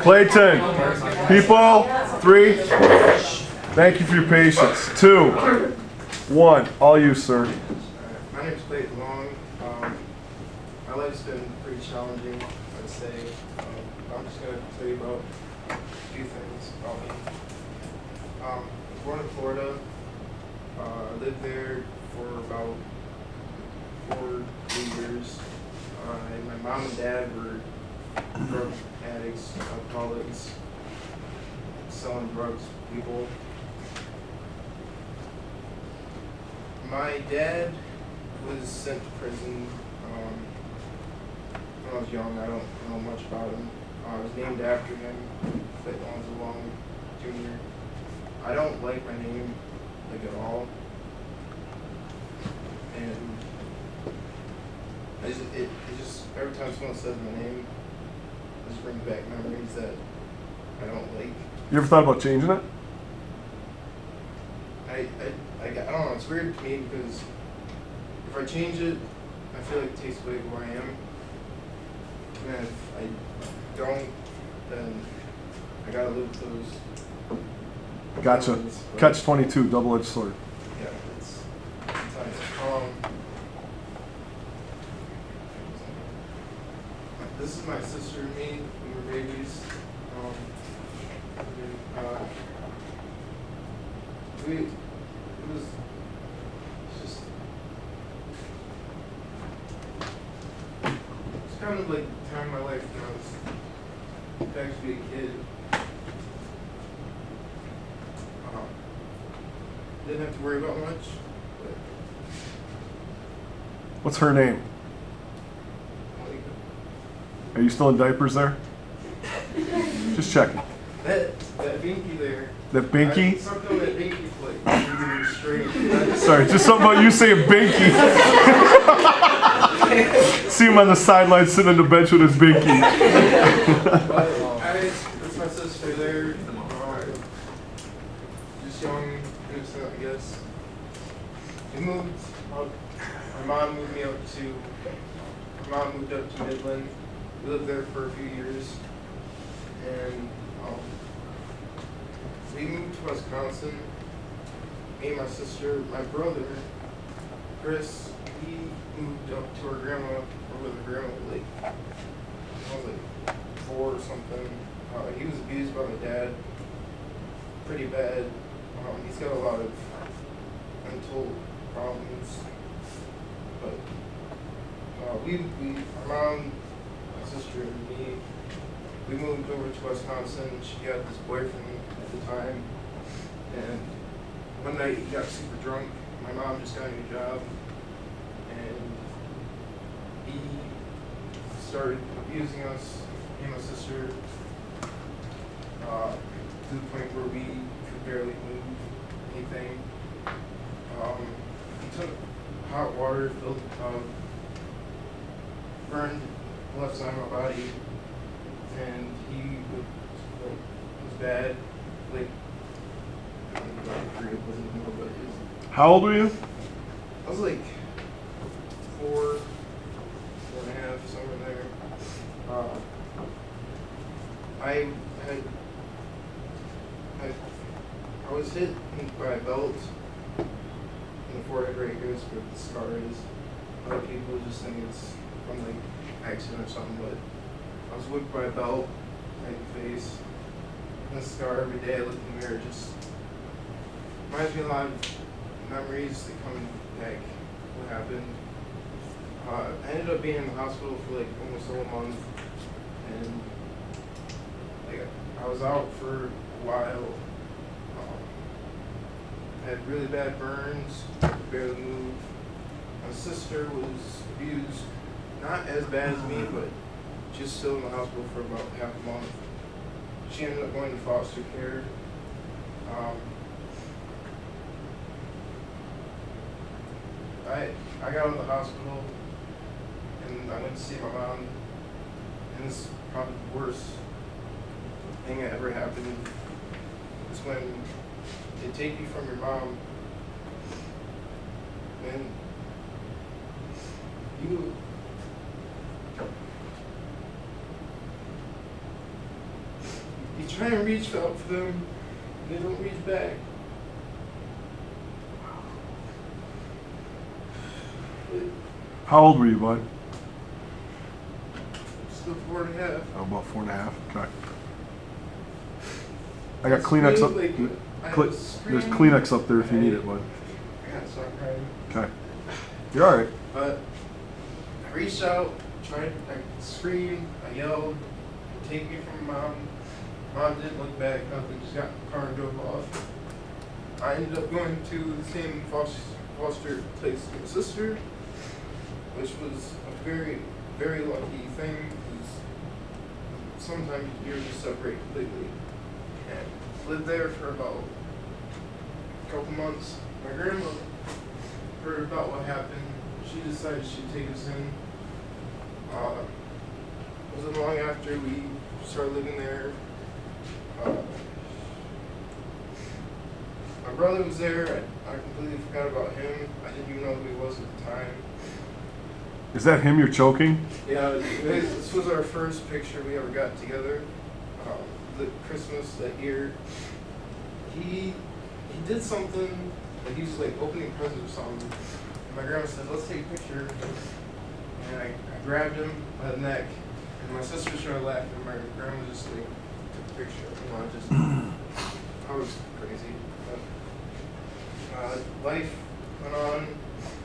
Clayton, people, 3. Thank you for your patience. 2, 1. All you, sir. My name is Clayton Long. My life's been pretty challenging, I'd say. I'm just going to tell you about a few things about me. I was born in Florida. I lived there for about 4 years. And my mom and dad were drug addicts, alcoholics, selling drugs to people. My dad was sent to prison when I was young. I don't know much about him. I was named after him, Clayton L Intro Jr. I don't like my name, like, at all. And it just, every time someone says my name, it just brings back memories that I don't like. You ever thought about changing it? I don't know, it's weird to me because if I change it, I feel like it takes away who I am. And if I don't, then I gotta live with those. Gotcha. Catch-22, double-edged sword. Yeah, it's nice. This is my sister and me. We were babies. It's kind of like the time of my life when I was actually a kid. Didn't have to worry about much. But What's her name? Are you still in diapers there? Just checking. That binky there. That binky? I sucked on that binky plate. Straight. Sorry, just something about you saying binky. See him on the sideline sitting on the bench with his binky. That's my sister there. Just young, innocent, I guess. We moved up. My mom moved up to Midland. We lived there for a few years. And we moved to Wisconsin. Me and my sister, my brother, Chris, he moved up to our grandma, or with her grandma, like, I was like 4 or something. He was abused by my dad pretty bad. He's got a lot of mental problems. But our mom, my sister, and me, we moved over to Wisconsin. She got this boyfriend at the time. And one night he got super drunk. My mom just got a new job. And he started abusing us, me and my sister, to the point where we could barely move anything. He took hot water, burned the left side of my body, and he was bad. Like, How old were you? I was like 4, 4.5, somewhere there. I was hit by a belt in the forehead right here, is where the scar is. Other people just think it's from like accident or something, but I was whipped by a belt right in the face. And the scar every day I look in the mirror just reminds me a lot of memories that come back what happened. I ended up being in the hospital for like almost a whole month, and like I was out for a while. I had really bad burns, could barely move. My sister was abused, not as bad as me, but just still in the hospital for about half a month. She ended up going to foster care. I got out of the hospital and I went to see my mom, and this is probably the worst thing that ever happened. It's when they take you from your mom, and You try and reach out for them, and they don't reach back. How old were you, bud? Still 4.5. Oh, about 4.5. Okay. I got Kleenex up. There's Kleenex up there if you need it, bud. I gotta stop crying. Okay. You're all right. But I reached out, tried, I screamed, I yelled, take me from mom. Mom didn't look back, nothing, just got in the car and drove off. I ended up going to the same foster place as my sister, which was a very, very lucky thing, because sometimes years just separate completely. And lived there for about a couple months. My grandma heard about what happened. She decided she'd take us in. It wasn't long after we started living there. My brother was there. I completely forgot about him. I didn't even know who he was at the time. Is that him you're choking? Yeah, this was our first picture we ever got together. The Christmas that year. He did something, like he was like opening presents or something. And my grandma said, "Let's take a picture." And I grabbed him by the neck, and my sister started laughing. And my grandma just like took a picture. I was crazy. But life went on.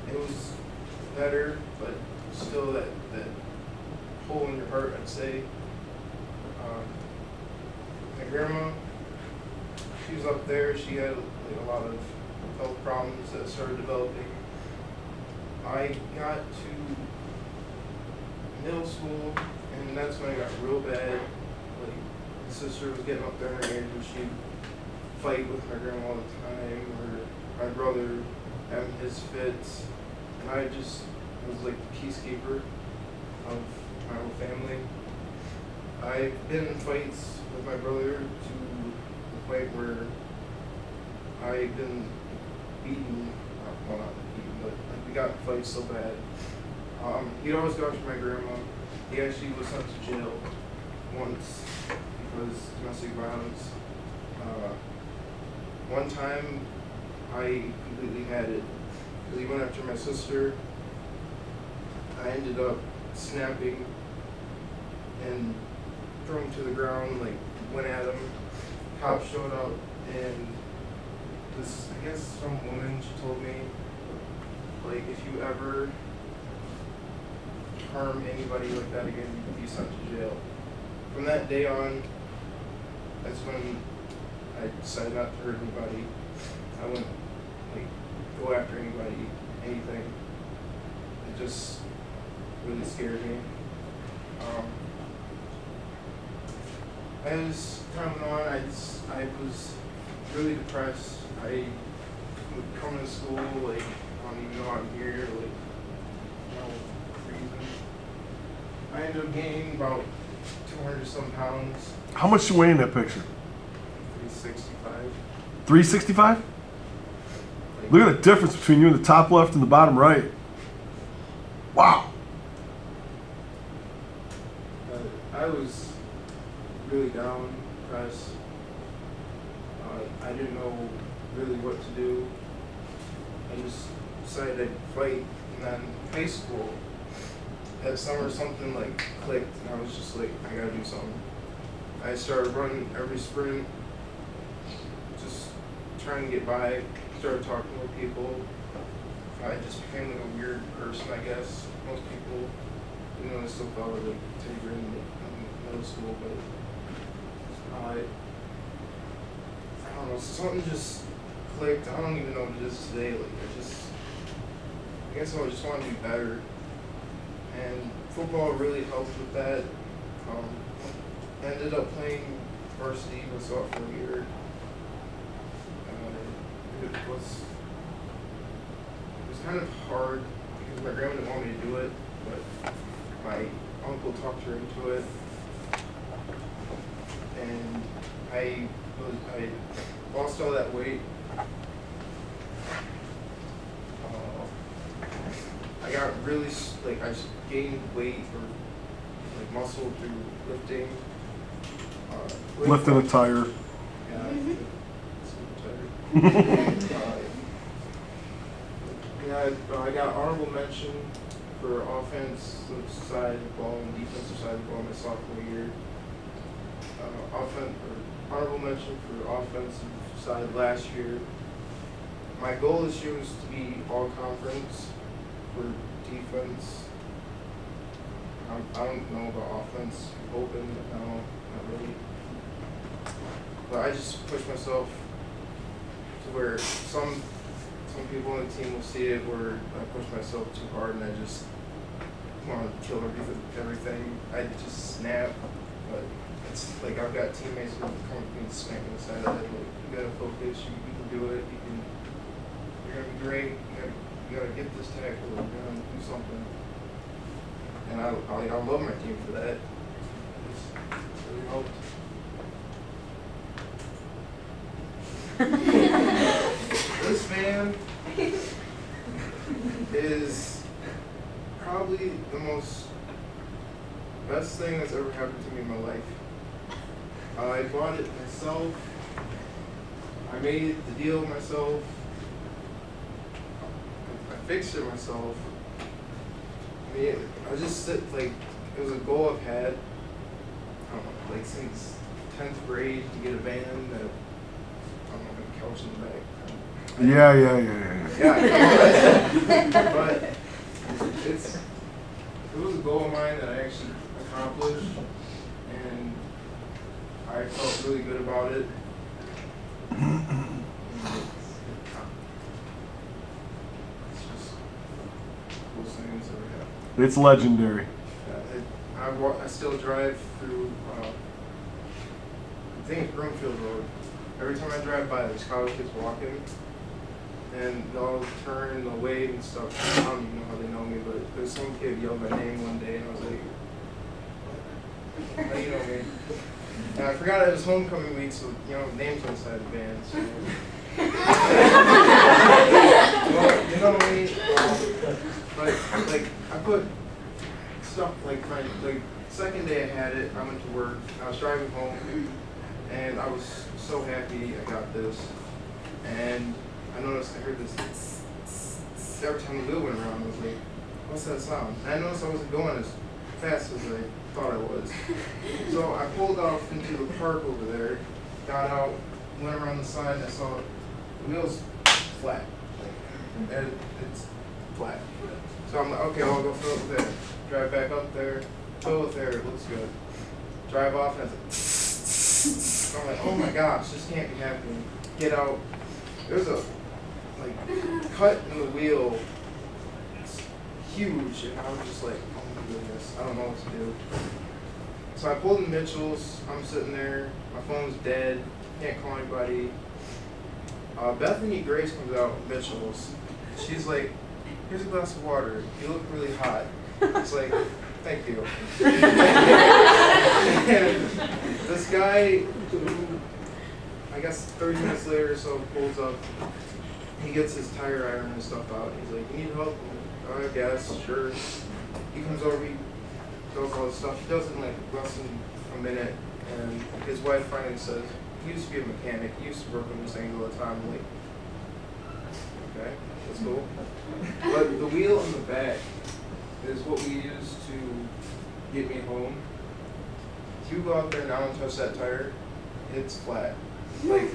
It was better, but still that hole in your heart, I'd say. My grandma, she was up there. She had a lot of health problems that started developing. I got to middle school, and that's when I got real bad. Like, my sister was getting up there in her age, and she'd fight with my grandma all the time, or my brother having his fits, and I just was like the peacekeeper of my whole family. I've been in fights with my brother to the point where I've been beaten, well not beaten, but like we got in fights so bad. He'd always go after my grandma. He actually was sent to jail once because of domestic violence. One time I completely had it because he went after my sister. I ended up snapping and threw him to the ground, like went at him. Cops showed up, and this, I guess some woman, she told me, like, if you ever harm anybody like that again, you can be sent to jail. From that day on, that's when I decided not to hurt anybody. I wouldn't like go after anybody, anything. It just really scared me. As time went on, I was really depressed. I would come to school, like, I don't even know I'm here, like, no reason. I ended up gaining about 200-some pounds. How much you weigh in that picture? 365. 365? Like, Look at the difference between you in the top left and the bottom right. Wow. I was really down, depressed. I didn't know really what to do. I just decided I'd fight. And then high school, that summer something like clicked, and I was just like, I gotta do something. I started running every sprint, just trying to get by. Started talking with people. I just became like a weird person, I guess. Most people, you know, I still thought I was like Tigger in middle school, but I don't know, something just clicked. I don't even know what it is today. Like, I guess I just want to be better. And football really helped with that. I ended up playing varsity my sophomore year. It was kind of hard because my grandma didn't want me to do it, but my uncle talked her into it. And I lost all that weight. I got really like I just gained weight or like muscle through lifting. Lifting a tire. Yeah, super tired. I got honorable mention for offensive side of the ball and defensive side of the ball my sophomore year. Honorable mention for offensive side last year. My goal this year was to be all conference for defense. I don't know about offense. Open, no, not really. But I just pushed myself to where some people on the team will see it where I push myself too hard and I just want to kill everything. I just snap. But it's like I've got teammates who come up to me and smack me in the side of the head. Like, you gotta focus. You can do it. You're gonna be great. You gotta get this tackle. You're gonna do something. And I love my team for that. It's really helped. This man is probably the best thing that's ever happened to me in my life. I bought it myself. I made the deal myself. I fixed it myself. I mean, I just sit like it was a goal I've had. I don't know, like since 10th grade to get a van that I don't know, like a couch in the back. Yeah. But it was a goal of mine that I actually accomplished, and I felt really good about it. It's just the coolest thing that's ever happened. It's legendary. I still drive through, I think it's Broomfield Road. Every time I drive by, there's college kids walking, and they'll turn and they'll wave and stuff. I don't even know how they know me, but there's some kid yelled my name one day, and I was like, how do you know me? And I forgot it was homecoming week, so, names inside the band, so. Well, you know what I mean? But, like, I put stuff, like, second day I had it, I went to work, I was driving home, and I was so happy I got this. And I noticed, I heard this every time the wheel went around. I was like, what's that sound? And I noticed I wasn't going as fast as I thought I was. So I pulled off into the park over there, got out, went around the side, and I saw the wheel's flat. And it's flat. So I'm like, okay, I'll go fill it with air. Drive back up there, fill it with air, it looks good. Drive off, and it's like, I'm like, oh my gosh, this can't be happening. Get out. There's a cut in the wheel. It's huge, and I was just like, oh my goodness, I don't know what to do. So I pulled in Mitchell's. I'm sitting there. My phone's dead. Can't call anybody. Bethany Grace comes out with Mitchell's. She's like, here's a glass of water. You look really hot. It's like, thank you. And this guy, who, I guess 30 minutes later or so, pulls up. He gets his tire iron and stuff out. He's like, you need help? I guess, sure. He comes over, he does all this stuff. He does it in like less than a minute. And his wife finally says, he used to be a mechanic. He used to work on these things all the time. I'm like, okay, that's cool. But the wheel in the back is what we use to get me home. If you go out there now and touch that tire, it's flat. Like,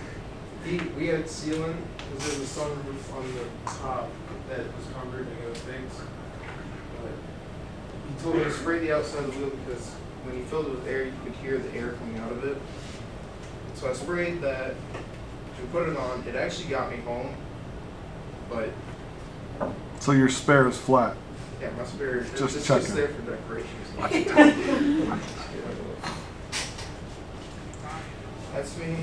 we had sealant because there's a sunroof on the top that was covered and it was fixed. But he told me to spray the outside of the wheel because when he filled it with air, you could hear the air coming out of it. So I sprayed that and put it on. It actually got me home, but So your spare is flat. yeah, my spare is Just it's checking. just there for decorations. That's me.